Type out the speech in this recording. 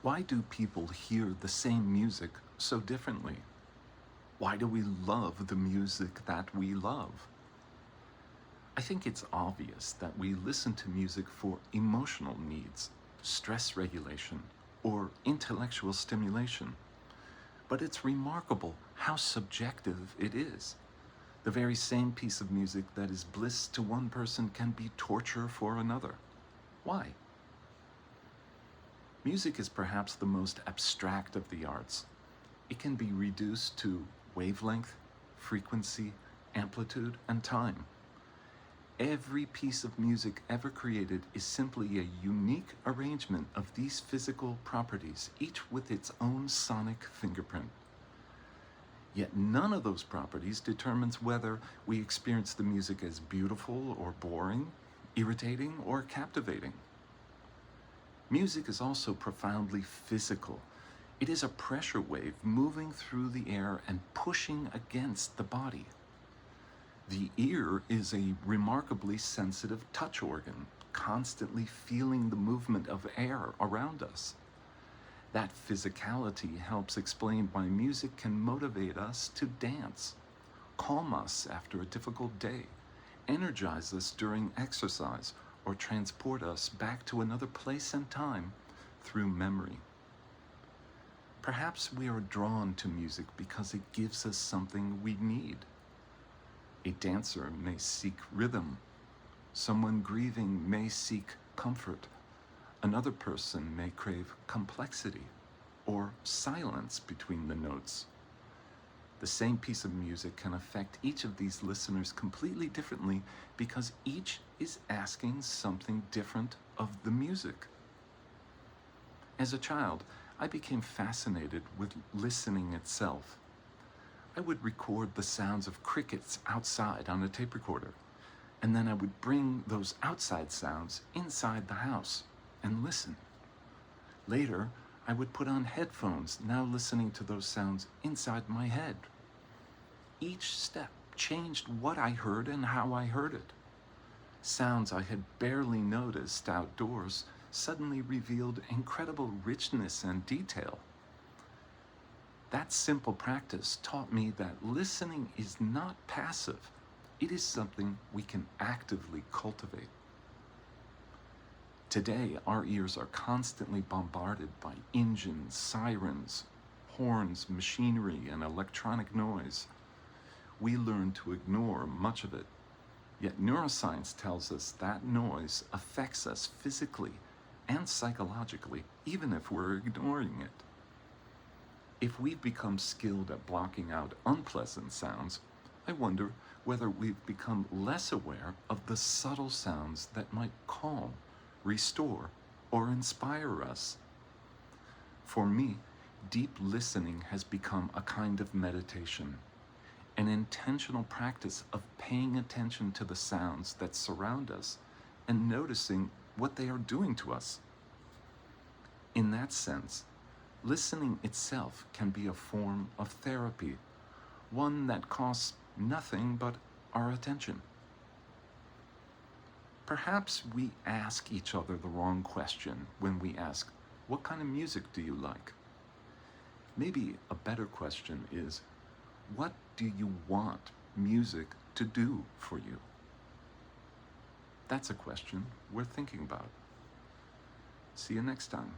Why do people hear the same music so differently? Why do we love the music that we love? I think it's obvious that we listen to music for emotional needs, stress regulation, or intellectual stimulation. But it's remarkable how subjective it is. The very same piece of music that is bliss to one person can be torture for another. Why? Music is perhaps the most abstract of the arts. It can be reduced to wavelength, frequency, amplitude, and time. Every piece of music ever created is simply a unique arrangement of these physical properties, each with its own sonic fingerprint. Yet none of those properties determines whether we experience the music as beautiful or boring, irritating or captivating. Music is also profoundly physical. It is a pressure wave moving through the air and pushing against the body. The ear is a remarkably sensitive touch organ, constantly feeling the movement of air around us. That physicality helps explain why music can motivate us to dance, calm us after a difficult day, energize us during exercise, or transport us back to another place and time through memory. Perhaps we are drawn to music because it gives us something we need. A dancer may seek rhythm. Someone grieving may seek comfort. Another person may crave complexity or silence between the notes. The same piece of music can affect each of these listeners completely differently because each is asking something different of the music. As a child, I became fascinated with listening itself. I would record the sounds of crickets outside on a tape recorder, and then I would bring those outside sounds inside the house and listen. Later, I would put on headphones, now listening to those sounds inside my head. Each step changed what I heard and how I heard it. Sounds I had barely noticed outdoors suddenly revealed incredible richness and detail. That simple practice taught me that listening is not passive. It is something we can actively cultivate. Today, our ears are constantly bombarded by engines, sirens, horns, machinery, and electronic noise. We learn to ignore much of it. Yet neuroscience tells us that noise affects us physically and psychologically, even if we're ignoring it. If we've become skilled at blocking out unpleasant sounds, I wonder whether we've become less aware of the subtle sounds that might calm, restore, or inspire us. For me, deep listening has become a kind of meditation, an intentional practice of paying attention to the sounds that surround us and noticing what they are doing to us. In that sense, listening itself can be a form of therapy, one that costs nothing but our attention. Perhaps we ask each other the wrong question when we ask, "What kind of music do you like?" Maybe a better question is, "What do you want music to do for you?" That's a question worth thinking about. See you next time.